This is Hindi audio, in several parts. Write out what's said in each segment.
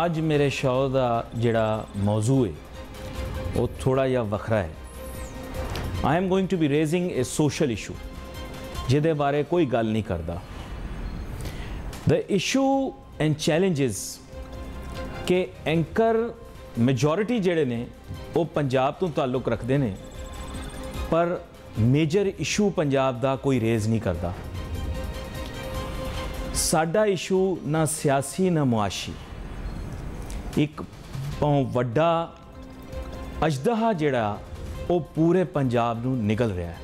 आज मेरे शो का जिहड़ा मौजू है वो थोड़ा जिहा वखरा है। I am going to be raising a social issue जिहदे बारे कोई गल नहीं करता। द इशू एंड चैलेंजेस के एंकर मेजॉरिटी जिहड़े ने वो पंजाब तो ताल्लुक रखते हैं, पर मेजर इशू पंजाब दा कोई रेज नहीं करता। साडा इशू ना सियासी ना मुआशी, एक वड्डा अजदहा जिहड़ा वो पूरे पंजाब नूं निगल रहा है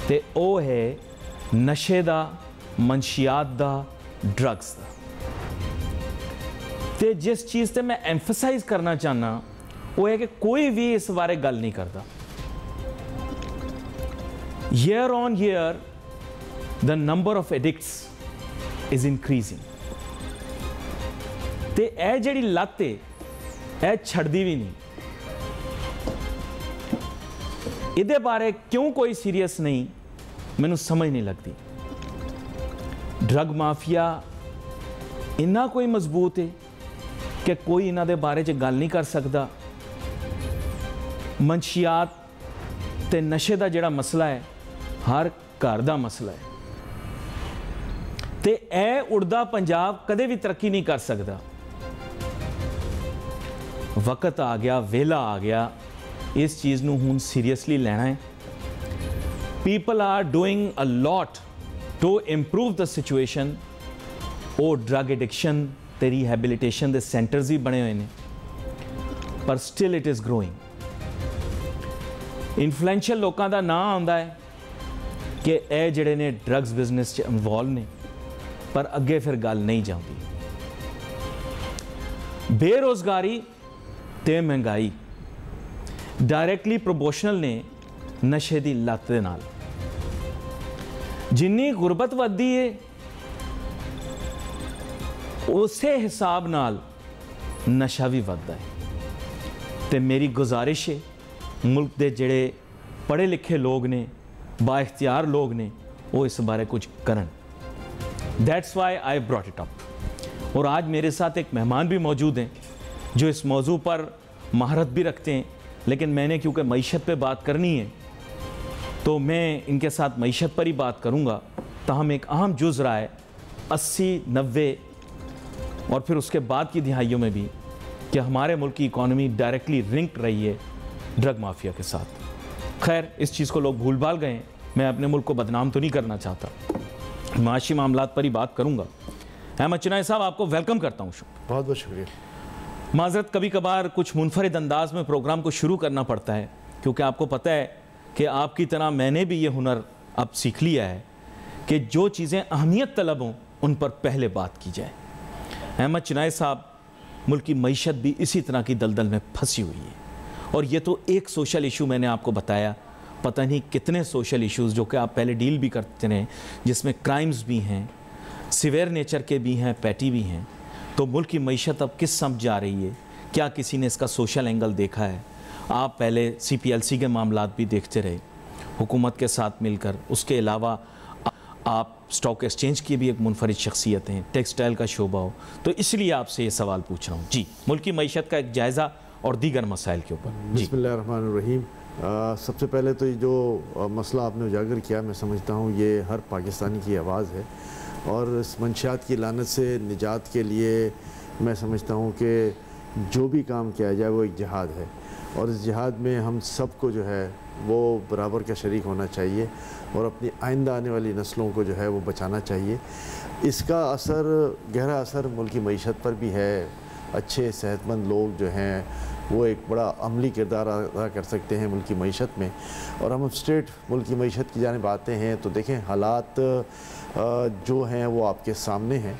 ते वो है नशे दा, मनशियात दा, ड्रग्स दा। ते जिस चीज़ ते मैं एम्फसाइज करना चाहना वो है कि कोई भी इस बारे गल नहीं करता। Year on year the number of addicts is increasing ते ए जिहड़ी लत है छड़दी भी नहीं। इहदे बारे क्यों कोई सीरियस नहीं, मैनूं समझ नहीं लगती। ड्रग माफिया इन्ना कोई मजबूत है कि कोई इन्हां दे बारे च गल नहीं कर सकता। मनशियात ते नशे दा जिहड़ा मसला है हर घर दा मसला है ते ए उड़दा पंजाब कदे भी तरक्की नहीं कर सकता। वक्त आ गया, वेला आ गया, इस चीज़ नूं हुण सीरियसली लेना है। People are doing a lot to improve the situation. वो ड्रग एडिक्शन ते रिहैबिलिटेशन दे सेंटर्स भी बने हुए हैं, पर still it is growing. Influential लोगों का नाम आंदा है कि ए जिहड़े ने ड्रग्स बिजनेस च इन्वॉल्व ने, पर अगे फिर गल नहीं जाती। बेरोजगारी ते महंगाई डायरैक्टली प्रोपोर्शनल ने नशे की लत दे नाल। जिन्नी गुरबत वधदी है उसे हिसाब नाल नशा भी वधदा है। ते मेरी गुजारिश है मुल्क के जिहड़े पढ़े लिखे लोग ने, बाइख्तियार लोग ने, वो इस बारे कुछ करन। That's why I brought it up. और आज मेरे साथ एक मेहमान भी मौजूद हैं जो इस मौजू पर महारत भी रखते हैं, लेकिन मैंने क्योंकि मईशत पे बात करनी है तो मैं इनके साथ मईशत पर ही बात करूँगा। ताहम एक अहम जुज़ रहा है 80, 90 और फिर उसके बाद की दिहाइयों में भी कि हमारे मुल्क की इकॉनमी डायरेक्टली लिंक्ड रही है ड्रग माफिया के साथ। खैर, इस चीज़ को लोग भूल भाल गए हैं। मैं अपने मुल्क को बदनाम तो नहीं करना चाहता, माशी मामलात पर ही बात करूँगा। अहमद चिनाई साहब, आपको वेलकम करता हूँ। बहुत बहुत शुक्रिया। माजरत, कभी कभार कुछ मुनफरिद अंदाज में प्रोग्राम को शुरू करना पड़ता है, क्योंकि आपको पता है कि आपकी तरह मैंने भी ये हुनर अब सीख लिया है कि जो चीज़ें अहमियत तलब हों उन पर पहले बात की जाए। अहमद चिनाई साहब, मुल्क की मईशत भी इसी तरह की दलदल में फंसी हुई है, और ये तो एक सोशल इशू मैंने आपको बताया, पता नहीं कितने सोशल इश्यूज़ जो कि आप पहले डील भी करते रहे, जिसमें क्राइम्स भी हैं, सिवियर नेचर के भी हैं, पैटी भी हैं। तो मुल्क की मईशत अब किस समझ जा रही है? क्या किसी ने इसका सोशल एंगल देखा है? आप पहले CPLC के मामलात भी देखते रहे हुकूमत के साथ मिलकर। उसके अलावा आप स्टॉक एक्सचेंज की भी एक मुनफरिद शख्सियत हैं, टेक्सटाइल का शोबा हो, तो इसलिए आपसे ये सवाल पूछ रहा हूँ। जी, मुल्क की मईशत का एक जायज़ा और दीगर मसाइल के ऊपर। बिस्मिल्लाहिर्रहमानिर्रहीम। सबसे पहले तो ये जो मसला आपने उजागर किया, मैं समझता हूँ ये हर पाकिस्तानी की आवाज़ है, और इस मंशियात की लानत से निजात के लिए मैं समझता हूँ कि जो भी काम किया जाए वो एक जिहाद है, और इस जिहाद में हम सबको जो है वो बराबर का शरीक होना चाहिए, और अपनी आइंदा आने वाली नस्लों को जो है वो बचाना चाहिए। इसका असर, गहरा असर मुल्क की मईशत पर भी है। अच्छे सेहतमंद लोग जो हैं वो एक बड़ा अमली किरदार अदा कर सकते हैं मुल्क की मईशत में। और हम स्टेट मुल्क की मईशत की जानिब आते हैं तो देखें, हालात जो हैं वो आपके सामने हैं।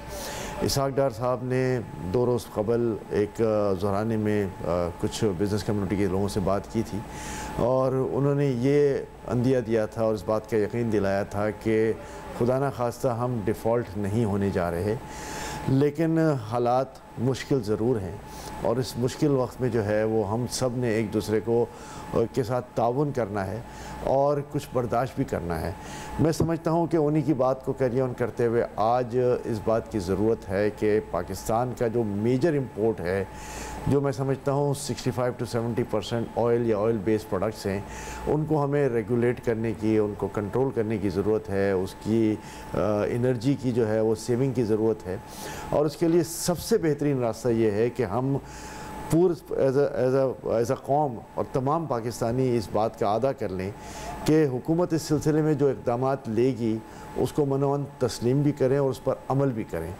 इसहाक डार साहब ने 2 रोज़ कबल एक ज़हराने में कुछ बिज़नेस कम्युनिटी के लोगों से बात की थी, और उन्होंने ये अंदिया दिया था और इस बात का यकीन दिलाया था कि खुदा न खास्ता हम डिफ़ॉल्ट नहीं होने जा रहे, लेकिन हालात मुश्किल ज़रूर हैं, और इस मुश्किल वक्त में जो है वो हम सब ने एक दूसरे को के साथ ताउन करना है और कुछ बर्दाश्त भी करना है। मैं समझता हूँ कि उन्हीं की बात को कैरी ऑन करते हुए आज इस बात की ज़रूरत है कि पाकिस्तान का जो मेजर इंपोर्ट है, जो मैं समझता हूँ 65 to 70% ऑयल या ऑयल बेस्ड प्रोडक्ट्स हैं, उनको हमें रेगुलेट करने की, उनको कंट्रोल करने की ज़रूरत है। उसकी एनर्जी की जो है वो सेविंग की ज़रूरत है, और उसके लिए सबसे बेहतरीन रास्ता ये है कि हम एज अ कौम और तमाम पाकिस्तानी इस बात का अदा कर लें कि हुकूमत इस सिलसिले में जो इक़दाम लेगी उसको मनोवन तस्लीम भी करें और उस पर अमल भी करें।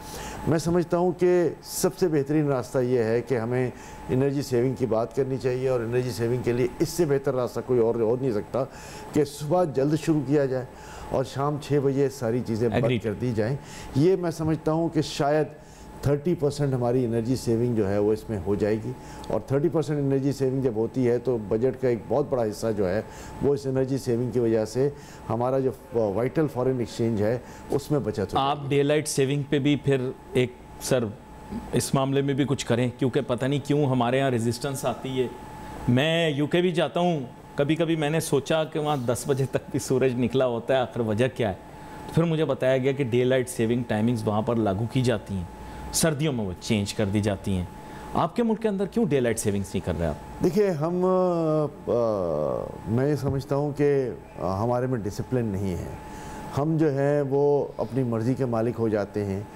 मैं समझता हूँ कि सबसे बेहतरीन रास्ता ये है कि हमें एनर्जी सेविंग की बात करनी चाहिए, और एनर्जी सेविंग के लिए इससे बेहतर रास्ता कोई और हो नहीं सकता कि सुबह जल्द शुरू किया जाए और शाम 6 बजे सारी चीज़ें बंद कर दी जाएँ। ये मैं समझता हूँ कि शायद 30% हमारी एनर्जी सेविंग जो है वो इसमें हो जाएगी, और 30% एनर्जी सेविंग जब होती है तो बजट का एक बहुत बड़ा हिस्सा जो है वो इस एनर्जी सेविंग की वजह से हमारा जो वाइटल फॉरेन एक्सचेंज है उसमें बचत हो। आप डे लाइट सेविंग पे भी फिर एक सर इस मामले में भी कुछ करें, क्योंकि पता नहीं क्यों हमारे यहाँ रेजिस्टेंस आती है। मैं यूके भी जाता हूँ, कभी कभी मैंने सोचा कि वहाँ 10 बजे तक भी सूरज निकला होता है, आखिर वजह क्या है। फिर मुझे बताया गया कि डे लाइट सेविंग टाइमिंग्स वहाँ पर लागू की जाती हैं, सर्दियों में वो चेंज कर दी जाती हैं। आपके मुल्क के अंदर क्यों डे लाइट सेविंग्स नहीं कर रहे आप? देखिए, मैं समझता हूँ कि हमारे में डिसिप्लिन नहीं है। हम जो है वो अपनी मर्ज़ी के मालिक हो जाते हैं,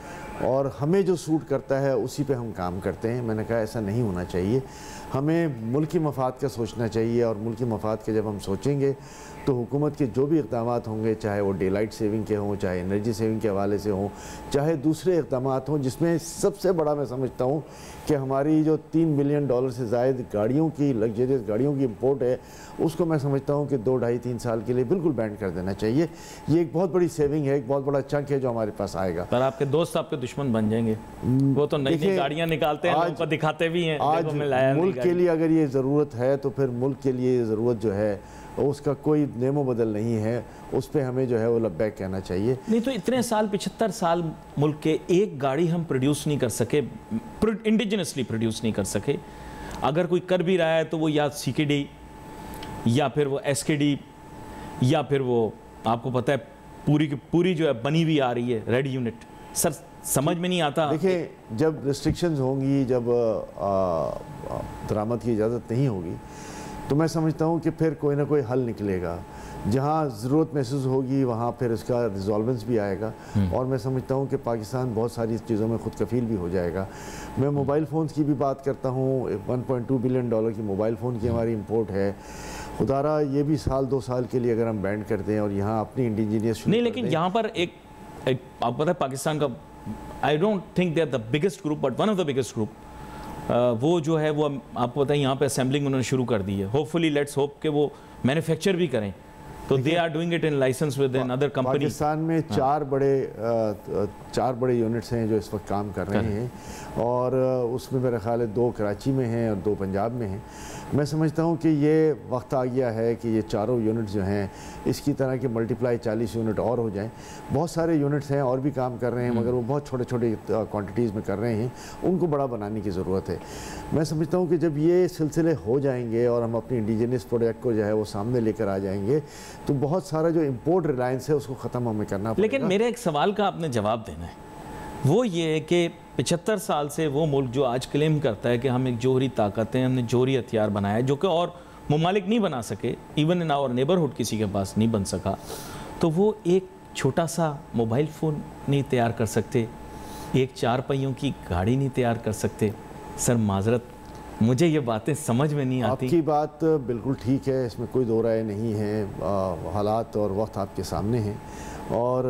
और हमें जो सूट करता है उसी पे हम काम करते हैं। मैंने कहा ऐसा नहीं होना चाहिए। हमें मुल्की मफाद का सोचना चाहिए, और मुल्की मफाद के जब हम सोचेंगे तो हुकूमत के जो भी इक़दाम होंगे, चाहे वो डे लाइट सेविंग के हों, चाहे एनर्जी सेविंग के हवाले से हों, चाहे दूसरे इक़दाम हों, जिसमें सबसे बड़ा मैं समझता हूँ कि हमारी जो $3 बिलियन से ज़ायद गाड़ियों की, लग्जरियस गाड़ियों की इंपोर्ट है, उसको मैं समझता हूँ कि 2, 2.5, 3 साल के लिए बिल्कुल बैंड कर देना चाहिए। ये एक बहुत बड़ी सेविंग है, एक बहुत बड़ा चंक है जो हमारे पास आएगा। पर आपके दोस्त आपके दुश्मन बन जाएंगे, वो तो नई नई गाड़ियाँ निकालते हैं, लोगों को दिखाते भी हैं। आज मुल्क के लिए अगर ये ज़रूरत है तो फिर मुल्क के लिए ये ज़रूरत जो है उसका कोई नेमो बदल नहीं है, उस पर हमें जो है वो लब्बैक कहना चाहिए। नहीं तो इतने साल, 75 साल मुल्क के एक गाड़ी हम प्रोड्यूस नहीं कर सके, इंडिजिनसली प्रोड्यूस नहीं कर सके। अगर कोई कर भी रहा है तो वो या CKD या फिर वो SKD या फिर वो आपको पता है पूरी की पूरी जो है बनी हुई आ रही है रेड यूनिट। सर समझ में नहीं आता। देखिए, जब रिस्ट्रिक्शंस होंगी, जब दरामद की इजाज़त नहीं होगी, तो मैं समझता हूँ कि फिर कोई ना कोई हल निकलेगा। जहाँ ज़रूरत महसूस होगी वहाँ फिर इसका रिजॉल्वेंस भी आएगा, और मैं समझता हूँ कि पाकिस्तान बहुत सारी चीज़ों में खुद कफील भी हो जाएगा। मैं मोबाइल फ़ोन्स की भी बात करता हूँ, $1.2 बिलियन की मोबाइल फ़ोन की हमारी इंपोर्ट है। खुदारा ये भी साल 2 साल के लिए अगर हम बैन कर दें और यहाँ अपनी इंडिजीनियस नहीं, लेकिन यहाँ पर एक आपको पता है पाकिस्तान का, I don't think they are the biggest group but one of the biggest group, वो जो है वो आपको पता है यहाँ पे असेंबलिंग उन्होंने शुरू कर दी है। होपफुली लेट्स होप कि वो मैन्युफैक्चर भी करें, तो they are doing it in licence with in other company. Pakistan में 4 बड़े यूनिट्स हैं जो इस वक्त काम कर रहे हैं, और उसमें मेरा ख्याल है 2 कराची में हैं और 2 पंजाब में हैं। मैं समझता हूँ कि ये वक्त आ गया है कि ये चारों यूनिट जो हैं इसकी तरह के मल्टीप्लाई 40 यूनिट और हो जाएं। बहुत सारे यूनिट्स हैं और भी काम कर रहे हैं, मगर वो बहुत छोटे छोटे क्वांटिटीज़ में कर रहे हैं, उनको बड़ा बनाने की ज़रूरत है। मैं समझता हूँ कि जब ये सिलसिले हो जाएंगे और हम अपनी इंडिजिनियस प्रोडक्ट को जो है वो सामने लेकर आ जाएंगे, तो बहुत सारा जो इम्पोर्ट रिलायंस है उसको ख़त्म हमें करना पड़ेगा। लेकिन मेरे एक सवाल का आपने जवाब देना है, वो ये है कि 75 साल से वो मुल्क जो आज क्लेम करता है कि हम एक जोहरी ताकत हैं, हमने जोहरी हथियार बनाया है, जो कि और ममालिक नहीं बना सके, इवन इन आवर नेबरहुड किसी के पास नहीं बन सका, तो वो एक छोटा सा मोबाइल फ़ोन नहीं तैयार कर सकते, एक 4 पहियों की गाड़ी नहीं तैयार कर सकते। सर माजरत, मुझे ये बातें समझ में नहीं आती। आपकी बात बिल्कुल ठीक है, इसमें कोई दो राय नहीं है। हालात और वक्त आपके सामने हैं, और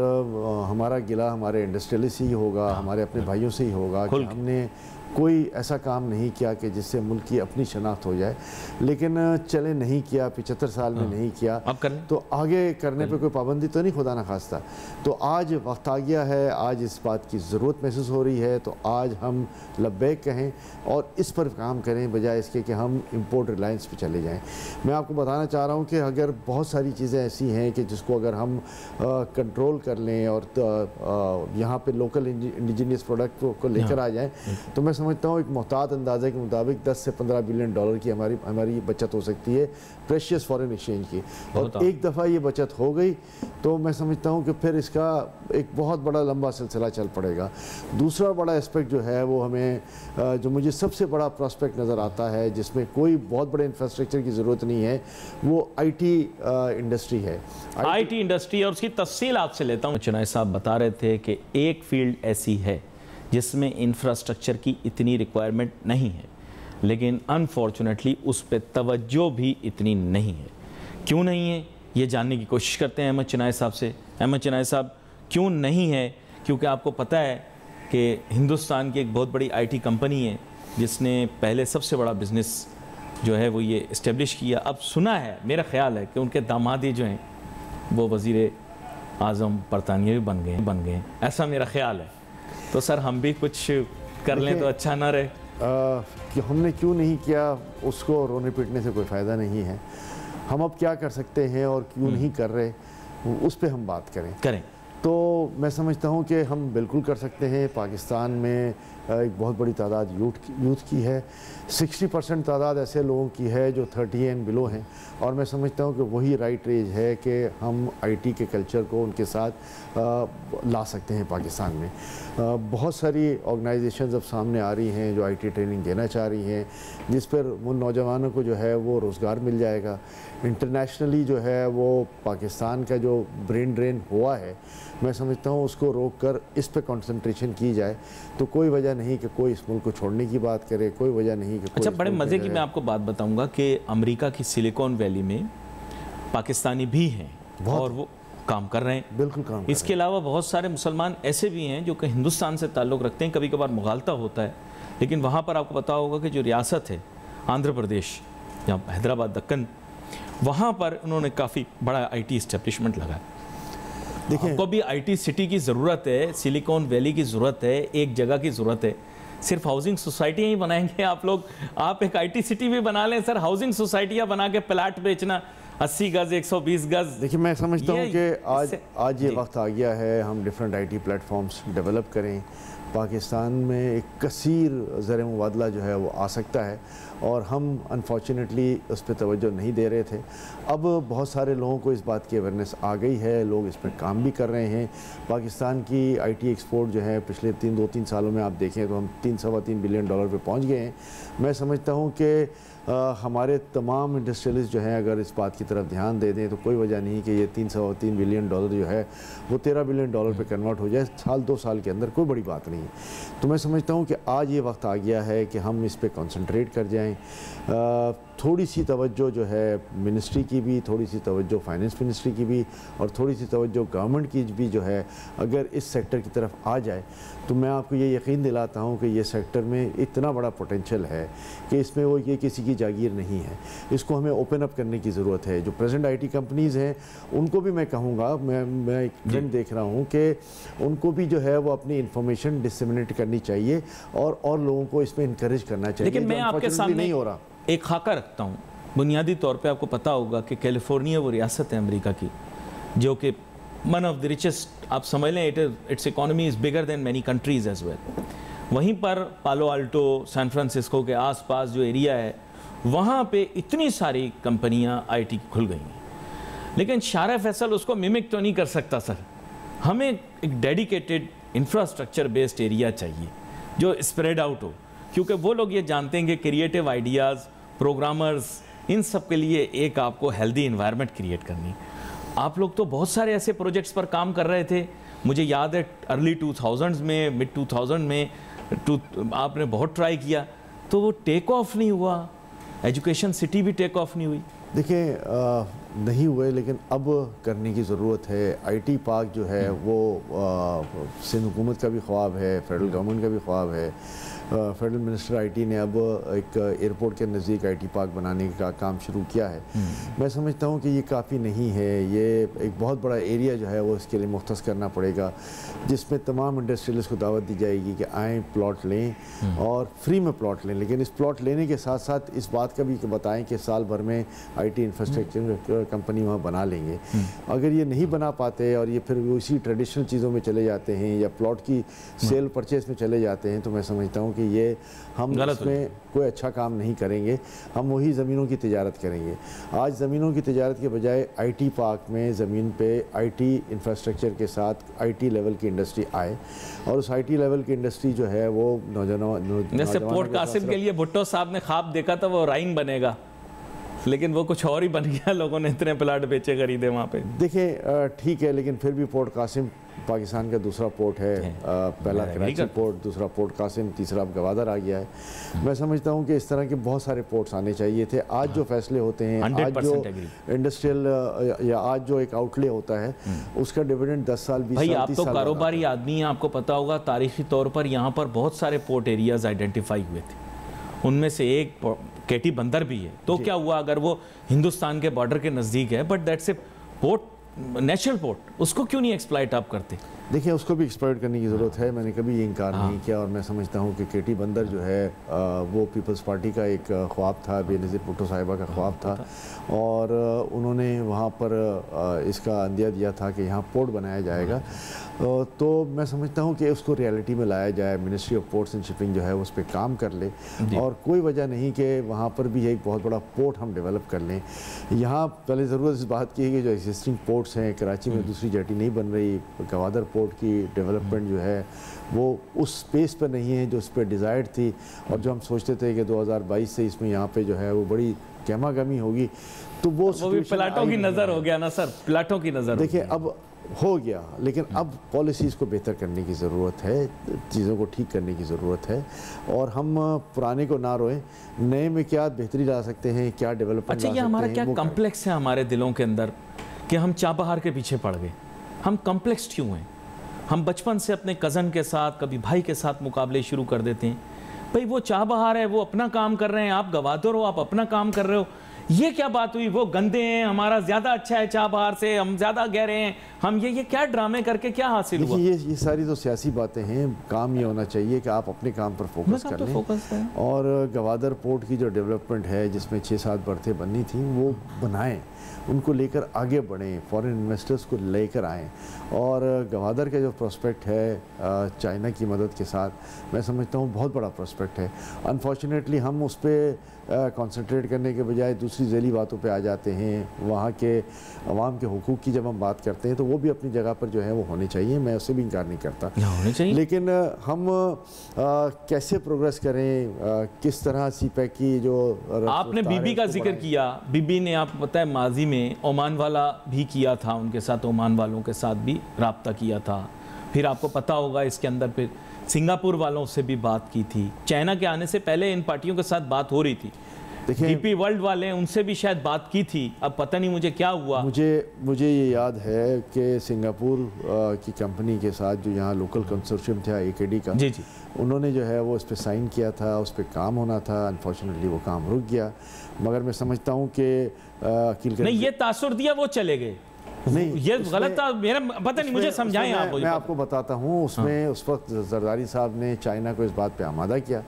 हमारा गिला हमारे इंडस्ट्रियलिस्ट ही होगा, हमारे अपने भाइयों से ही होगा कि हमने कोई ऐसा काम नहीं किया कि जिससे मुल्क की अपनी शनाख्त हो जाए। लेकिन चले नहीं किया, 75 साल में नहीं किया, अब कर लें, तो आगे करने पे कोई पाबंदी तो नहीं, खुदा ना खास्ता। तो आज वक्त आ गया है, आज इस बात की ज़रूरत महसूस हो रही है, तो आज हम लब्बैक कहें और इस पर काम करें, बजाय इसके कि हम इंपोर्ट रिलायंस पे चले जाएं। मैं आपको बताना चाह रहा हूँ कि अगर बहुत सारी चीज़ें ऐसी हैं कि जिसको अगर हम कंट्रोल कर लें और यहाँ पे लोकल इंडिजीनियस प्रोडक्ट को लेकर आ जाएँ, तो मैं समझता हूँ एक मोहतात अंदाजे के मुताबिक 10 से 15 बिलियन डॉलर की हमारी बचत हो सकती है प्रेशियस फॉरेन एक्सचेंज की। और एक दफ़ा ये बचत हो गई तो मैं समझता हूँ कि फिर इसका एक बहुत बड़ा लंबा सिलसिला चल पड़ेगा। दूसरा बड़ा एस्पेक्ट जो है वो हमें जो मुझे सबसे बड़ा प्रॉस्पेक्ट नज़र आता है जिसमें कोई बहुत बड़े इंफ्रास्ट्रक्चर की ज़रूरत नहीं है, वो IT इंडस्ट्री है। IT इंडस्ट्री, और उसकी तफसील आपसे लेता हूँ। चुनाई साहब बता रहे थे कि एक फील्ड ऐसी है जिसमें इंफ्रास्ट्रक्चर की इतनी रिक्वायरमेंट नहीं है, लेकिन अनफॉर्चुनेटली उस पर तवज्जो भी इतनी नहीं है। क्यों नहीं है ये जानने की कोशिश करते हैं अहमद चिनाई साहब से। अहमद चिनाई साहब, क्यों नहीं है? क्योंकि आपको पता है कि हिंदुस्तान की एक बहुत बड़ी IT कंपनी है जिसने पहले सबसे बड़ा बिज़नेस जो है वो ये इस्टेब्लिश किया। अब सुना है, मेरा ख्याल है कि उनके दामादी जो हैं वो वज़ीर आज़म बरतानिया भी बन गए, ऐसा मेरा ख्याल है। तो सर हम भी कुछ कर लें तो अच्छा ना रहे। कि हमने क्यों नहीं किया उसको रोने पीटने से कोई फ़ायदा नहीं है। हम अब क्या कर सकते हैं और क्यों नहीं कर रहे उस पर हम बात करें। तो मैं समझता हूँ कि हम बिल्कुल कर सकते हैं। पाकिस्तान में एक बहुत बड़ी तादाद यूथ की है। 60% तादाद ऐसे लोगों की है जो 30 एंड बिलो हैं, और मैं समझता हूँ कि वही राइट एज है कि हम IT के कल्चर को उनके साथ ला सकते हैं पाकिस्तान में। बहुत सारी ऑर्गेनाइजेशंस अब सामने आ रही हैं जो IT ट्रेनिंग देना चाह रही हैं, जिस पर उन नौजवानों को जो है वो रोज़गार मिल जाएगा। इंटरनेशनली जो है वो पाकिस्तान का जो ब्रेन ड्रेन हुआ है, मैं समझता हूँ उसको रोक कर इस पे कंसंट्रेशन की जाए तो कोई वजह नहीं कि कोई इस मुल्क को छोड़ने की बात करे, कोई वजह नहीं कि अच्छा, बड़े मज़े की मैं आपको बात बताऊंगा कि अमेरिका की सिलिकॉन वैली में पाकिस्तानी भी हैं और वो काम कर रहे हैं। बिल्कुल काम। इसके अलावा बहुत सारे मुसलमान ऐसे भी हैं जो कि हिंदुस्तान से ताल्लुक़ रखते हैं, कभी कभार मुगालता होता है, लेकिन वहाँ पर आपको पता होगा कि जो रियासत है आंध्र प्रदेश, जहाँ हैदराबाद दक्कन, वहाँ पर उन्होंने काफ़ी बड़ा IT इस्टेब्लिशमेंट लगाया। देखिए, आपको भी IT सिटी की ज़रूरत है, सिलिकॉन वैली की ज़रूरत है, एक जगह की ज़रूरत है। सिर्फ हाउसिंग सोसाइटियाँ ही बनाएंगे आप लोग? आप एक IT सिटी भी बना लें सर, हाउसिंग सोसाइटियाँ बना के प्लाट बेचना 80 गज़ 120 गज़। देखिए, मैं समझता हूँ कि आज ये वक्त आ गया है हम डिफरेंट IT प्लेटफॉर्म्स डेवलप करें। पाकिस्तान में एक कसीर ज़र मुबादला जो है वो आ सकता है, और हम अनफॉर्चुनेटली उस पर तवज्जो नहीं दे रहे थे। अब बहुत सारे लोगों को इस बात की अवेयरनेस आ गई है, लोग इस पर काम भी कर रहे हैं। पाकिस्तान की IT एक्सपोर्ट जो है पिछले 2-3 सालों में आप देखें तो हम 3-3.25 बिलियन डॉलर पे पहुंच गए हैं। मैं समझता हूं कि हमारे तमाम इंडस्ट्रियलिस्ट जो हैं अगर इस बात की तरफ ध्यान दे दें तो कोई वजह नहीं कि ये 3-3 बिलियन डॉलर जो है वो 13 बिलियन डॉलर पे कन्वर्ट हो जाए 1-2 साल के अंदर, कोई बड़ी बात नहीं है। तो मैं समझता हूँ कि आज ये वक्त आ गया है कि हम इस पर कंसंट्रेट कर जाएँ। थोड़ी सी तवज्जो जो है मिनिस्ट्री की भी, थोड़ी सी तवज्जो फाइनेंस मिनिस्ट्री की भी, और थोड़ी सी तवज्जो गवर्नमेंट की भी जो है अगर इस सेक्टर की तरफ आ जाए तो मैं आपको ये यकीन दिलाता हूँ कि ये सेक्टर में इतना बड़ा पोटेंशियल है कि इसमें वो ये किसी की जागीर नहीं है। इसको हमें ओपन अप करने की ज़रूरत है। जो प्रेजेंट IT कंपनीज़ हैं उनको भी मैं कहूँगा, मैं एक ट्रेंड देख रहा हूँ कि उनको भी जो है वो अपनी इंफॉर्मेशन डिसेमिनेट करनी चाहिए और लोगों को इसमें इंकरेज करना चाहिए। लेकिन मैं आपके सामने नहीं हो रहा। एक खाका रखता हूँ। बुनियादी तौर पे आपको पता होगा कि कैलिफोर्निया वो रियासत है अमेरिका की जो कि वन ऑफ द रिचेस्ट, आप समझ लें its economy is bigger than many countries as well. वहीं पर पालो अल्टो, सैन फ्रांसिस्को के आसपास जो एरिया है वहाँ पे इतनी सारी कंपनियाँ IT खुल गई हैं, लेकिन शारा फैसल उसको मिमिक तो नहीं कर सकता सर। हमें एक डेडिकेटेड इंफ्रास्ट्रक्चर बेस्ड एरिया चाहिए जो स्प्रेड आउट हो, क्योंकि वो लोग ये जानते हैं कि क्रिएटिव आइडियाज़, प्रोग्रामर्स, इन सब के लिए एक आपको हेल्दी इन्वायरमेंट क्रिएट करनी। आप लोग तो बहुत सारे ऐसे प्रोजेक्ट्स पर काम कर रहे थे, मुझे याद है अर्ली 2000s में, मिड 2000 में आपने बहुत ट्राई किया तो वो टेक ऑफ नहीं हुआ। एजुकेशन सिटी भी टेक ऑफ नहीं हुई। देखिए, नहीं हुए, लेकिन अब करने की ज़रूरत है। IT पार्क जो है वो सिंध हुकूमत का भी ख्वाब है, फेडरल गवर्नमेंट का भी ख्वाब है। फेडरल मिनिस्टर IT ने अब एक एयरपोर्ट के नज़दीक IT पार्क बनाने का काम शुरू किया है। मैं समझता हूँ कि ये काफ़ी नहीं है, ये एक बहुत बड़ा एरिया जो है वो इसके लिए मुख्तस करना पड़ेगा, जिसमें तमाम इंडस्ट्रियलिस्ट को दावत दी जाएगी कि आएँ प्लॉट लें और फ्री में प्लॉट लें। लेकिन इस प्लॉट लेने के साथ साथ इस बात का भी बताएँ कि साल भर में IT इंफ्रास्ट्रक्चर कंपनी वहाँ बना लेंगे। अगर ये नहीं बना पाते और ये फिर उसी ट्रेडिशनल चीज़ों में चले जाते हैं या प्लॉट की सेल परचेज में चले जाते हैं तो मैं समझता हूँ कि कि ये हम इसमें कोई अच्छा काम नहीं करेंगे, हम वही ज़मीनों की तिजारत करेंगे। आज ज़मीनों की तिजारत के बजाय आईटी पार्क में ज़मीन पे आईटी इंफ्रास्ट्रक्चर के साथ आईटी लेवल की इंडस्ट्री आए, और उस आईटी लेवल की इंडस्ट्री जो है वो नौजवान, जैसे पोर्ट कासिम के लिए भुट्टो साहब ने ख्वाब देखा था वो राइन बनेगा, लेकिन वो कुछ और ही बन गया, लोगों ने इतने प्लाट बेचे खरीदे वहाँ पे। देखिए ठीक है, लेकिन फिर भी पोर्ट कासिम पाकिस्तान का दूसरा पोर्ट है। पहला कराची पोर्ट, दूसरा पोर्ट कासिम, तीसरा अब गवादर आ गया है। मैं समझता हूँ कि इस तरह के बहुत सारे पोर्ट्स आने चाहिए थे। आज जो फैसले होते हैं, आज जो इंडस्ट्रियल या आज जो एक आउटले होता है उसका डिविडेंड 10 साल 20 साल 30 साल। भाई आप तो कारोबारी आदमी हैं, आपको पता होगा तारीखी तौर पर यहाँ पर बहुत सारे पोर्ट एरियाज आइडेंटिफाई हुए थे, उनमें से एक केटी बंदर भी है। तो क्या हुआ अगर वो हिंदुस्तान के बॉर्डर के नज़दीक है, but that's a port, national port, उसको क्यों नहीं एक्सप्लॉइट आप करते? देखिए उसको भी एक्सप्लॉइट करने की ज़रूरत है, मैंने कभी ये इनकार नहीं किया, और मैं समझता हूँ कि केटी बंदर जो है वो पीपल्स पार्टी का एक ख्वाब था, बेनज़ीर भुट्टो साहिबा का ख्वाब था, और उन्होंने वहाँ पर इसका अंदिया दिया था कि यहाँ पोर्ट बनाया जाएगा। तो मैं समझता हूँ कि उसको रियलिटी में लाया जाए, ministry of ports and shipping जो है उस पर काम कर ले, और कोई वजह नहीं कि वहाँ पर भी एक बहुत बड़ा पोर्ट हम डेवलप कर लें। यहाँ पहले ज़रूरत इस बात की है कि जो एग्जिस्टिंग पोर्ट्स हैं, कराची में दूसरी जेटी नहीं बन रही, गवादर पोर्ट की डेवलपमेंट जो है वो उस स्पेस पर नहीं है जो उस पर डिज़ायर्ड थी, और जो हम सोचते थे कि 2022 से इसमें यहाँ पे जो है वो बड़ी गहमा-गहमी होगी, तो वो भी प्लाटों की नज़र हो गया ना सर, प्लाटों की नज़र। देखिए अब हो गया, लेकिन अब पॉलिसीज़ को बेहतर करने की ज़रूरत है, चीज़ों को ठीक करने की ज़रूरत है, और हम पुराने को ना रोएं, नए में क्या बेहतरी ला सकते हैं, क्या डेवलपमेंट। अच्छा, ये हमारा क्या कॉम्प्लेक्स है हमारे दिलों के अंदर कि हम चाबहार के पीछे पड़ गए। हम कॉम्प्लेक्स क्यों हैं? हम बचपन से अपने कज़न के साथ, कभी भाई के साथ मुकाबले शुरू कर देते हैं। भाई वो चाबहार है, वो अपना काम कर रहे हैं, आप गवादर हो, आप अपना काम कर रहे हो, ये क्या बात हुई? वो गंदे हैं, हमारा ज़्यादा अच्छा है चाबहार से, हम ज़्यादा गहरे हैं, हम ये क्या ड्रामे करके क्या हासिल हुआ? ये सारी तो सियासी बातें हैं। काम ये होना चाहिए कि आप अपने काम पर फोकस कर लें, और गवादर पोर्ट की जो डेवलपमेंट है जिसमें 6-7 बर्थें बननी थी वो बनाएं, उनको लेकर आगे बढ़ें, फॉरेन इन्वेस्टर्स को लेकर आएँ, और गवादर का जो प्रोस्पेक्ट है चाइना की मदद के साथ, मैं समझता हूँ बहुत बड़ा प्रोस्पेक्ट है। अनफॉर्चुनेटली हम उस पर कंसंट्रेट करने के बजाय दूसरी ज़ैली बातों पे आ जाते हैं। वहाँ के अवाम के हुकूक की जब हम बात करते हैं तो वो भी अपनी जगह पर जो है वो होने चाहिए, मैं उससे भी इनकार नहीं करता, होने चाहिए। लेकिन हम कैसे प्रोग्रेस करें, किस तरह सीपैक की जो आपने बीबी का जिक्र किया, बीबी ने आपको पता है माजी में ओमान वाला भी किया था, उनके साथ ओमान वालों के साथ भी राब्ता किया था, फिर आपको पता होगा इसके अंदर फिर सिंगापुर वालों से भी बात की थी, चाइना के आने से पहले इन पार्टियों के साथ बात हो रही थी, डीपी वर्ल्ड वाले उनसे भी शायद बात की थी, अब पता नहीं मुझे क्या हुआ। मुझे ये याद है कि सिंगापुर की कंपनी के साथ जो यहाँ लोकल कंसोर्शियम था AKD का, जी, उन्होंने जो है वो इस पर साइन किया था, उस पर काम होना था, अनफॉर्चुनेटली वो काम रुक गया, मगर मैं समझता हूँ कि नहीं, ये तासुर दिया वो चले गए, नहीं ये गलत था, मेरा पता नहीं, मुझे समझाएं आप। मैं आपको बताता हूँ, उसमें उस वक्त जरदारी साहब ने चाइना को इस बात पे आमादा किया,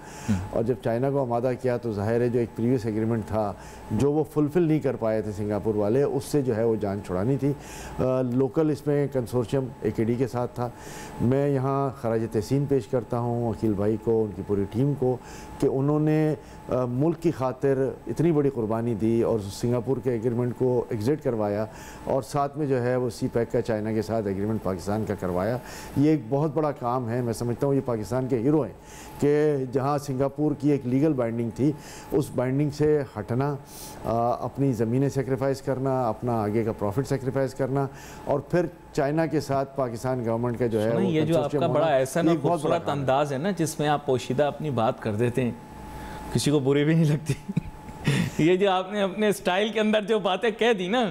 और जब चाइना को आमादा किया तो जाहिर है जो एक प्रीवियस एग्रीमेंट था जो वो फुलफिल नहीं कर पाए थे सिंगापुर वाले, उससे जो है वो जान छुड़ानी थी। लोकल इसमें कंसोर्शियम AKD के साथ था। मैं यहाँ खराज तहसीन पेश करता हूँ अकील भाई को, उनकी पूरी टीम को, कि उन्होंने मुल्क की खातिर इतनी बड़ी कुर्बानी दी और सिंगापुर के एग्रीमेंट को एग्जिट करवाया, और साथ में जो है वो सीपैक का चाइना के साथ एग्रीमेंट पाकिस्तान का करवाया। ये एक बहुत बड़ा काम है, मैं समझता हूँ ये पाकिस्तान के हीरो हैं कि जहाँ सिंगापुर की एक लीगल बाइंडिंग थी, उस बाइंडिंग से हटना, अपनी ज़मीनें सेक्रीफाइस करना, अपना आगे का प्रॉफिट सेक्रीफाइस करना, और फिर चाइना के साथ पाकिस्तान गवर्नमेंट का जो है ये जो आपका बड़ा एहसान और खूबसूरत अंदाज है ना, जिसमें आप पोशीदा अपनी बात कर देते हैं, किसी को बुरी भी नहीं लगती। ये जो आपने अपने स्टाइल के अंदर जो बातें कह दी ना,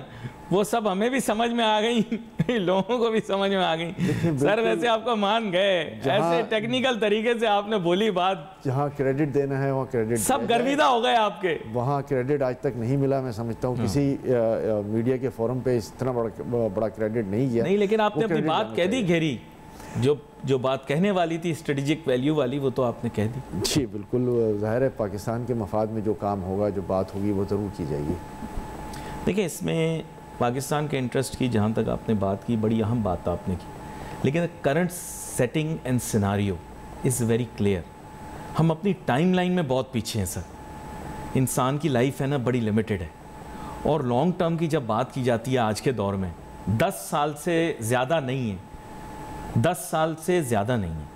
वो सब हमें भी समझ में आ गई, लोगों को भी समझ में आ गई। सर वैसे आपको मान गए, ऐसे टेक्निकल तरीके से आपने बोली बात, जहाँ क्रेडिट देना है वहाँ क्रेडिट, सब गर्विदा हो गए आपके, वहाँ क्रेडिट आज तक नहीं मिला। मैं समझता हूँ किसी मीडिया के फोरम पे इतना बड़ा क्रेडिट नहीं किया। नहीं, लेकिन आपने अपनी बात कह दी घेरी, जो बात कहने वाली थी स्ट्रेटेजिक वैल्यू वाली, वो तो आपने कह दी। जी बिल्कुल, ज़ाहिर है पाकिस्तान के मफाद में जो काम होगा, जो बात होगी, वो ज़रूर की जाएगी। देखिए, इसमें पाकिस्तान के इंटरेस्ट की जहाँ तक आपने बात की, बड़ी अहम बात आपने की, लेकिन current setting and scenario is very clear. हम अपनी टाइमलाइन में बहुत पीछे हैं सर। इंसान की लाइफ है ना बड़ी लिमिटेड है, और लॉन्ग टर्म की जब बात की जाती है आज के दौर में 10 साल से ज़्यादा नहीं है, 10 साल से ज़्यादा नहीं है।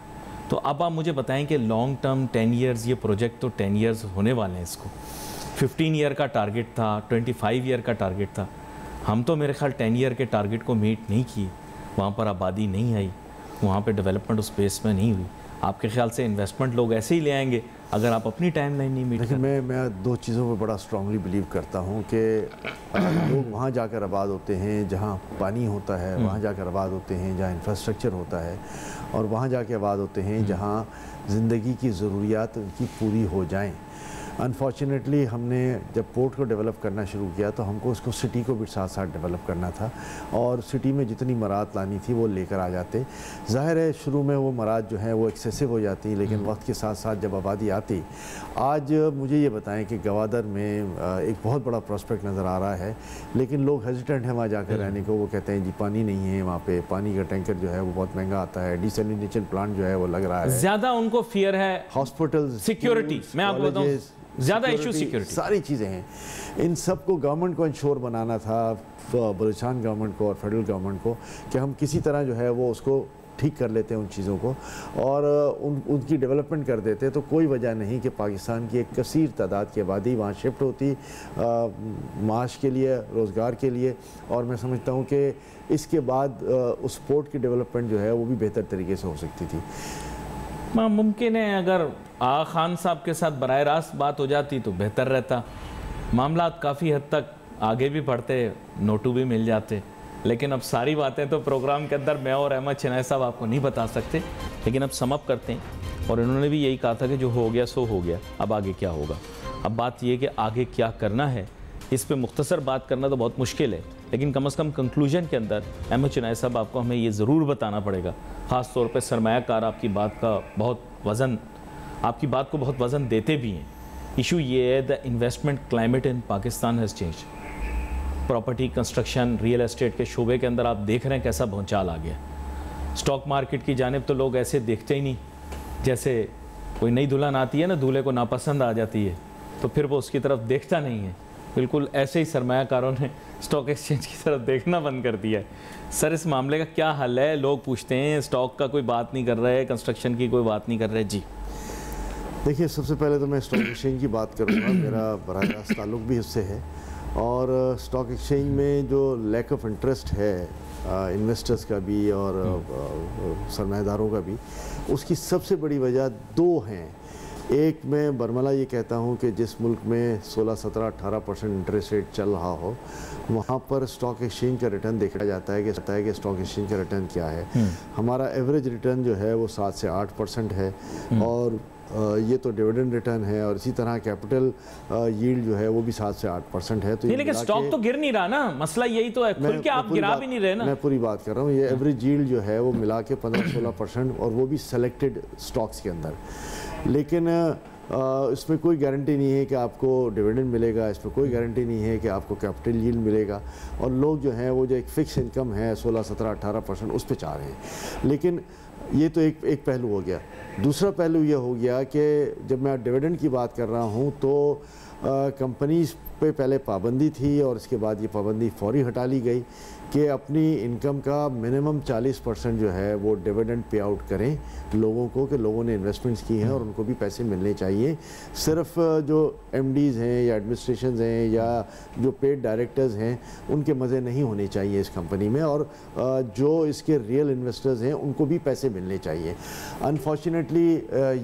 तो अब आप मुझे बताएं कि लॉन्ग टर्म 10 ईयर्स, ये प्रोजेक्ट तो 10 ईयर्स होने वाले हैं। इसको 15 ईयर का टारगेट था, 25 ईयर का टारगेट था। हम तो मेरे ख्याल 10 ईयर के टारगेट को मीट नहीं किए। वहाँ पर आबादी नहीं आई, वहाँ पे डेवलपमेंट उस बेस में नहीं हुई। आपके ख्याल से इन्वेस्टमेंट लोग ऐसे ही ले आएंगे अगर आप अपनी टाइमलाइन नहीं मीट लेकिन मैं दो चीज़ों पर बड़ा स्ट्रांगली बिलीव करता हूँ कि लोग वहाँ जाकर आबाद होते हैं जहाँ पानी होता है, वहाँ जाकर आबाद होते हैं जहाँ इंफ्रास्ट्रक्चर होता है, और वहाँ जाकर आबाद होते हैं जहाँ ज़िंदगी की ज़रूरियात उनकी पूरी हो जाएं। अनफॉर्चुनेटली हमने जब पोर्ट को डेवलप करना शुरू किया तो हमको उसको सिटी को भी साथ साथ डेवलप करना था, और सिटी में जितनी मराहत लानी थी वो लेकर आ जाते। ज़ाहिर है शुरू में वो मराहत जो है वो एक्सेसिव हो जाती, लेकिन वक्त के साथ साथ जब आबादी आती, आज मुझे ये बताएं कि गवादर में एक बहुत बड़ा प्रॉस्पेक्ट नज़र आ रहा है, लेकिन लोग हेजिटेंट हैं वहाँ जाकर रहने को। वो कहते हैं जी पानी नहीं है वहाँ पे, पानी का टैंकर जो है वो बहुत महंगा आता है, डिसैलिनेशन प्लांट जो है वो लग रहा है, ज़्यादा उनको फियर है, हॉस्पिटल, सिक्योरिटी, मैं आपको बताऊँ ज़्यादा इशू सिक्योरिटी, सारी चीज़ें हैं। इन सब को गवर्नमेंट को इंश्योर बनाना था, बलूचिस्तान गवर्नमेंट को और फेडरल गवर्नमेंट को, कि हम किसी तरह जो है वो उसको ठीक कर लेते हैं उन चीज़ों को, और उनकी डेवलपमेंट कर देते। तो कोई वजह नहीं कि पाकिस्तान की एक कसीर तादाद की आबादी वहाँ शिफ्ट होती माश के लिए, रोज़गार के लिए, और मैं समझता हूँ कि इसके बाद उस पोर्ट की डेवलपमेंट जो है वो भी बेहतर तरीके से हो सकती थी। मुमकिन है अगर आगा खान साहब के साथ बराह रास्त बात हो जाती तो बेहतर रहता, मामला काफ़ी हद तक आगे भी बढ़ते, नोटू भी मिल जाते। लेकिन अब सारी बातें तो प्रोग्राम के अंदर मैं और अहमद चिनाई साहब आपको नहीं बता सकते, लेकिन अब सम अप करते हैं। और इन्होंने भी यही कहा था कि जो हो गया सो हो गया, अब आगे क्या होगा। अब बात यह कि आगे क्या करना है, इस पे मुख्तसर बात करना तो बहुत मुश्किल है, लेकिन कम से कम कंक्लूजन के अंदर अहमद चिनाई साहब आपको हमें ये ज़रूर बताना पड़ेगा, ख़ास तौर पे सरमायाकार आपकी बात का बहुत वज़न, आपकी बात को बहुत वज़न देते भी हैं। इशू ये है the investment climate in Pakistan has change. Property, construction, real estate के शोबे के अंदर आप देख रहे हैं कैसा भूचाल आ गया। स्टॉक मार्केट की जानिब तो लोग ऐसे देखते ही नहीं, जैसे कोई नई दुल्हन आती है ना, दूल्हे को नापसंद आ जाती है तो फिर वो उसकी तरफ देखता नहीं है। बिल्कुल ऐसे ही सरमायाकारों ने स्टॉक एक्सचेंज की तरफ देखना बंद कर दिया है। सर इस मामले का क्या हल है? लोग पूछते हैं स्टॉक का कोई बात नहीं कर रहे, कंस्ट्रक्शन की कोई बात नहीं कर रहे। जी देखिए, सबसे पहले तो मैं स्टॉक एक्सचेंज की बात करूँगा, मेरा बराह रास्त ताल्लुक भी उससे है, और स्टॉक एक्सचेंज में जो लैक ऑफ इंटरेस्ट है इन्वेस्टर्स का भी और सरमायादारों का भी, उसकी सबसे बड़ी वजह दो हैं। एक, मैं बरमला ये कहता हूँ कि जिस मुल्क में 16, 17, 18% इंटरेस्ट रेट चल रहा हो, वहाँ पर स्टॉक एक्सचेंज का रिटर्न देखा जाता है कि स्टॉक एक्सचेंज का रिटर्न क्या है। हमारा एवरेज रिटर्न जो है वो 7 से 8% है, और ये तो डिविडेंड रिटर्न है, और इसी तरह कैपिटल यील्ड जो है वो भी 7 से 8% है। तो लेकिन स्टॉक तो गिर नहीं रहा ना, मसला यही तो है, खुल के आप गिरा भी नहीं रहे ना। मैं पूरी बात कर रहा हूँ, ये एवरेज यील्ड जो है वो मिला के 15-16%, और वो भी सेलेक्टेड स्टॉक्स के अंदर। लेकिन इसमें कोई गारंटी नहीं है कि आपको डिविडेंड मिलेगा, इसमें कोई गारंटी नहीं है कि आपको कैपिटल यील्ड मिलेगा, और लोग जो हैं वो जो एक फ़िक्स इनकम है 16, 17, 18% उस पर चाह रहे हैं। लेकिन ये तो एक पहलू हो गया। दूसरा पहलू ये हो गया कि जब मैं डिविडेंड की बात कर रहा हूँ तो कंपनीज पे पहले पाबंदी थी, और इसके बाद ये पाबंदी फौरी हटा ली गई कि अपनी इनकम का मिनिमम 40% जो है वो डिविडेंड पे आउट करें लोगों को, कि लोगों ने इन्वेस्टमेंट्स की हैं और उनको भी पैसे मिलने चाहिए। सिर्फ जो एमडीज़ हैं या एडमिनिस्ट्रेशंस हैं या जो पेड डायरेक्टर्स हैं उनके मज़े नहीं होने चाहिए इस कंपनी में, और जो इसके रियल इन्वेस्टर्स हैं उनको भी पैसे मिलने चाहिए। अनफॉर्चुनेटली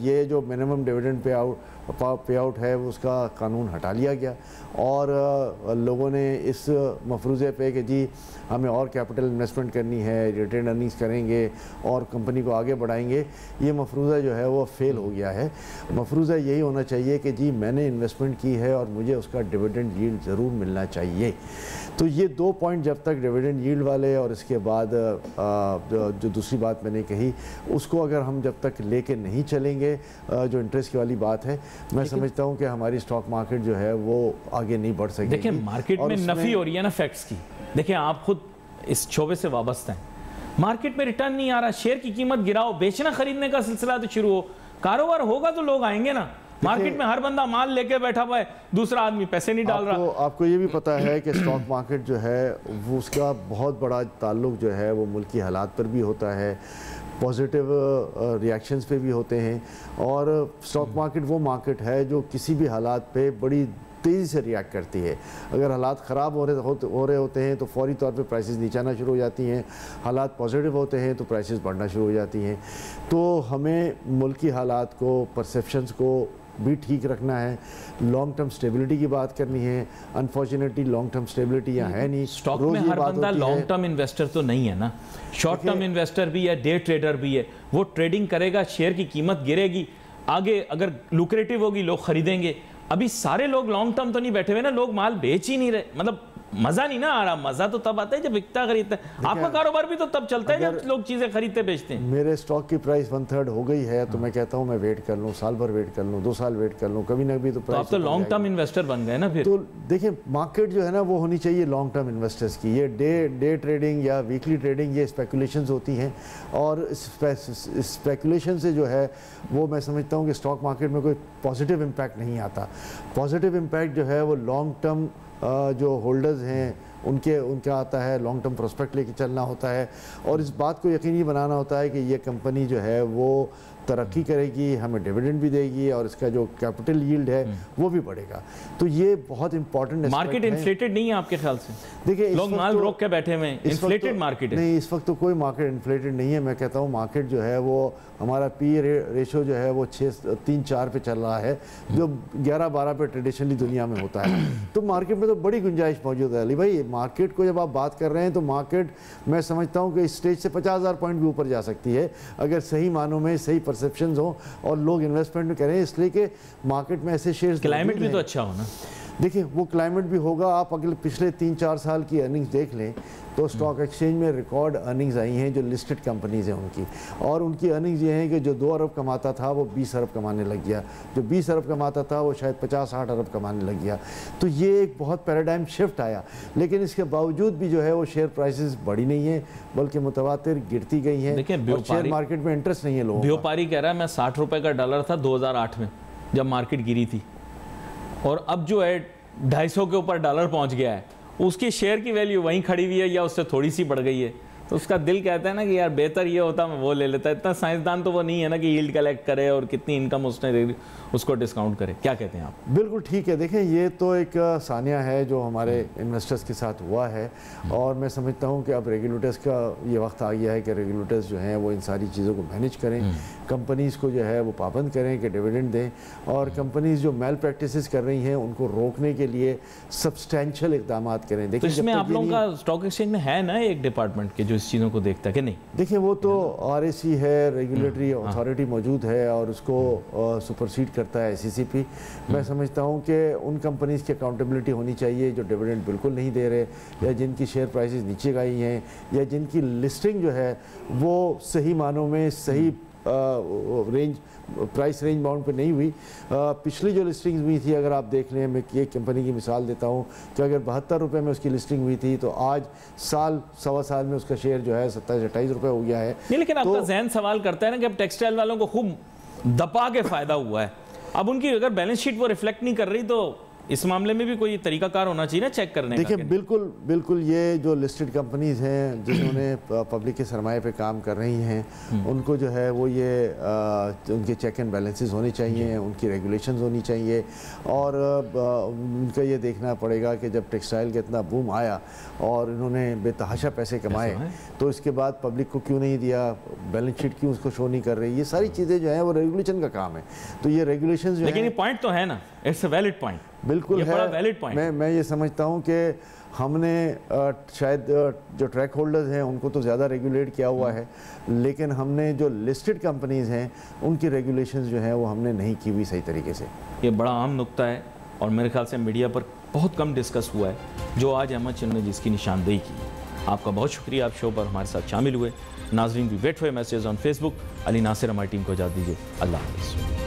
ये जो मिनिमम डिविडेंड पे आउट है उसका कानून हटा लिया गया, और लोगों ने इस मफरूज़े पे कि जी हमें और कैपिटल इन्वेस्टमेंट करनी है, रिटेन अर्निंग्स करेंगे और कंपनी को आगे बढ़ाएंगे, ये मफरूज़ा जो है वो फेल हो गया है। मफरूज़ा यही होना चाहिए कि जी मैंने इन्वेस्टमेंट की है और मुझे उसका डिविडेंड यील्ड ज़रूर मिलना चाहिए। तो ये दो पॉइंट जब तक डिविडेंड यील्ड वाले, और इसके बाद जो दूसरी बात मैंने कही उसको अगर हम जब तक लेके नहीं चलेंगे, जो इंटरेस्ट की वाली बात है, मैं समझता हूँ कि हमारी स्टॉक मार्केट जो है वो आगे नहीं बढ़ सकेगी। देखिए मार्केट में नफ़ी हो रही है ना फैक्ट्स की। देखिए आप खुद इस शोबे से वाबस्ता हैं, मार्केट में रिटर्न नहीं आ रहा, शेयर की कीमत गिराओ, बेचना खरीदने का सिलसिला तो शुरू हो, कारोबार होगा तो लोग आएंगे ना। मार्केट में हर बंदा माल लेके बैठा हुआ है, दूसरा आदमी पैसे नहीं डाल रहा। आपको ये भी पता है कि स्टॉक मार्केट जो है वो उसका बहुत बड़ा ताल्लुक जो है वो मुल्की हालात पर भी होता है, पॉजिटिव रिएक्शंस पे भी होते हैं। और स्टॉक मार्केट वो मार्केट है जो किसी भी हालात पे बड़ी तेज़ी से रिएक्ट करती है। अगर हालात ख़राब हो रहे होते हैं तो फौरी तौर पे प्राइसेस नीचे आना शुरू हो जाती हैं, हालात पॉजिटिव होते हैं तो प्राइसेस बढ़ना शुरू हो जाती हैं। तो हमें मुल्की हालात को, परसेप्शंस को भी ठीक रखना है, लॉन्ग टर्म स्टेबिलिटी की बात करनी है। अनफॉर्चुनेटली लॉन्ग टर्म स्टेबिलिटी यहाँ है नहीं। स्टॉक में हर बंदा लॉन्ग टर्म इन्वेस्टर तो नहीं है ना, शॉर्ट टर्म इन्वेस्टर भी है, डे ट्रेडर भी है। वो ट्रेडिंग करेगा, शेयर की कीमत गिरेगी, आगे अगर लुक्रेटिव होगी लोग खरीदेंगे। अभी सारे लोग लॉन्ग टर्म तो नहीं बैठे हुए ना, लोग माल बेच ही नहीं रहे। मतलब मजा नहीं ना आ रहा। मजा तो तब आता है जब बिकता खरीदता है। आपका कारोबार भी तो तब चलता है जब लोग चीजें खरीदते बेचते हैं। मेरे स्टॉक की प्राइस 1/3 हो गई है तो मैं कहता हूं मैं वेट कर लूं, साल भर वेट कर लूं, 2 साल वेट कर लूं, कभी ना कभी तो प्राइस। आप तो लॉन्ग टर्म इन्वेस्टर बन गए ना फिर। तो देखिए मार्केट जो है ना वो होनी चाहिए लॉन्ग टर्म इन्वेस्टर्स की। ये डे ट्रेडिंग या वीकली ट्रेडिंग ये स्पेकुलेशंस होती हैं, और स्पेकुलेशन से जो है वो मैं समझता हूँ कि स्टॉक मार्केट में कोई पॉजिटिव इम्पैक्ट नहीं आता। पॉजिटिव इम्पैक्ट जो है वो लॉन्ग टर्म जो होल्डर्स हैं उनका आता है, लॉन्ग टर्म प्रोस्पेक्ट लेके चलना होता है, और इस बात को यकीनी बनाना होता है कि ये कंपनी जो है वो तरक्की करेगी, हमें डिविडेंड भी देगी, और इसका जो कैपिटल यील्ड है वो भी बढ़ेगा। तो ये बहुत इंपॉर्टेंट। मार्केट इन्फ्लेटेड नहीं है आपके ख्याल से? देखिए लोग माल रोक के बैठे हुए हैं, इन्फ्लेटेड मार्केट है? नहीं, इस वक्त तो कोई मार्केट इन्फ्लेटेड नहीं है। मैं कहता हूँ मार्केट जो है वो हमारा पी रेशो जो है वो 3-4 पे चल रहा है, जो 11-12 पे ट्रेडिशनली दुनिया में होता है। तो मार्केट में तो बड़ी गुंजाइश मौजूद है। अली भाई, मार्केट को जब आप बात कर रहे हैं तो मार्केट मैं समझता हूँ कि इस स्टेज से 50,000 पॉइंट भी ऊपर जा सकती है अगर सही मानों में सही परसेप्शंस हो और लोग इन्वेस्टमेंट में करें, इसलिए कि मार्केट में ऐसे शेयर्स। क्लाइमेट भी तो अच्छा हो ना। देखिए वो क्लाइमेट भी होगा। आप अगले पिछले 3-4 साल की अर्निंग्स देख लें तो स्टॉक एक्सचेंज में रिकॉर्ड अर्निंग्स आई हैं जो लिस्टेड कंपनीज हैं उनकी, और उनकी अर्निंग्स ये हैं कि जो 2 अरब कमाता था वो 20 अरब कमाने लग गया, जो 20 अरब कमाता था वो शायद 50-60 अरब कमाने लग गया। तो ये एक बहुत पैराडाइम शिफ्ट आया, लेकिन इसके बावजूद भी जो है वो शेयर प्राइसेस बढ़ी नहीं है बल्कि मुतवातिर गिरती गई हैं। और शेयर मार्केट में इंटरेस्ट नहीं है लोगों का। व्यापारी कह रहा है मैं 60 रुपए का डॉलर था 2008 में जब मार्केट गिरी थी, और अब जो है 250 के ऊपर डॉलर पहुंच गया है। उसकी शेयर की वैल्यू वहीं खड़ी हुई है या उससे थोड़ी सी बढ़ गई है, तो उसका दिल कहता है ना कि यार बेहतर ये होता मैं वो ले लेता। इतना साइंसदान तो वो नहीं है ना कि यील्ड कलेक्ट करे और कितनी इनकम उसने उसको डिस्काउंट करे। क्या कहते हैं आप? बिल्कुल ठीक है। देखें ये तो एक सानिया है जो हमारे इन्वेस्टर्स के साथ हुआ है, और मैं समझता हूँ कि अब रेगुलेटर्स का ये वक्त आ गया है कि रेगुलेटर्स जो हैं वो इन सारी चीज़ों को मैनेज करें, कंपनीज़ को जो है वो पाबंद करें कि डिविडेंड दें, और कंपनीज़ जो मेल प्रैक्टिसेस कर रही हैं उनको रोकने के लिए सब्सटैंशियल इकदाम करें। देखिए तो इसमें आप लोगों का स्टॉक एक्सचेंज में है ना एक डिपार्टमेंट के जो इस चीज़ों को देखता है कि नहीं? देखिए वो तो RAC है, रेगुलेटरी अथॉरिटी मौजूद है, और उसको सुपरसीड करता है SECP। मैं समझता हूँ कि उन कंपनीज़ की अकाउंटेबिलिटी होनी चाहिए जो डिविडेंड बिल्कुल नहीं दे रहे, या जिनकी शेयर प्राइसेस नीचे गई हैं, या जिनकी लिस्टिंग जो है वो सही मानों में सही प्राइस रेंज बाउंड पे नहीं हुई। पिछली जो लिस्टिंग्स हुई थी अगर आप देख लें, मैं एक कंपनी की मिसाल देता हूँ कि अगर 72 रुपये में उसकी लिस्टिंग हुई थी तो आज सवा साल में उसका शेयर जो है 27-28 रुपये हो गया है। नहीं, लेकिन आपका ज़हन सवाल करता है ना कि अब टेक्सटाइल वालों को खूब दबा के फ़ायदा हुआ है, अब उनकी अगर बैलेंस शीट वो रिफ्लेक्ट नहीं कर रही तो इस मामले में भी कोई तरीकाकार होना चाहिए ना चेक करने का। देखिए बिल्कुल ये जो लिस्टेड कंपनीज हैं जिन्होंने पब्लिक के सरमाए पे काम कर रही हैं उनको जो है वो ये उनके चेक एंड बैलेंसेस होने चाहिए, उनकी रेगुलेशंस होनी चाहिए, और उनका ये देखना पड़ेगा कि जब टेक्सटाइल का इतना बूम आया और इन्होंने बेतहाशा पैसे कमाए तो इसके बाद पब्लिक को क्यों नहीं दिया, बैलेंस शीट क्यों उसको शो नहीं कर रही, ये सारी चीज़ें जो हैं वो रेगुलेशन का काम है। तो ये रेगुलेशन जो लेकिन ये पॉइंट तो है ना, इट्स अ वैलिड पॉइंट। बिल्कुल है, बड़ा वैलिड पॉइंट। मैं ये समझता हूँ कि हमने शायद जो ट्रैक होल्डर्स हैं उनको तो ज़्यादा रेगुलेट किया हुआ है, लेकिन हमने जो लिस्टेड कंपनीज़ हैं उनकी रेगुलेशंस जो हैं वो हमने नहीं की हुई सही तरीके से। ये बड़ा आम नुक्ता है और मेरे ख्याल से मीडिया पर बहुत कम डिस्कस हुआ है जो आज अहमद चंद ने जिसकी निशानदेही की। आपका बहुत शुक्रिया, आप शो पर हमारे साथ शामिल हुए। नाजरीन, we wait for message on Facebook. Ali Nasir हमारी टीम को इजाज़त दीजिए। अल्लाह हाफ़िज़।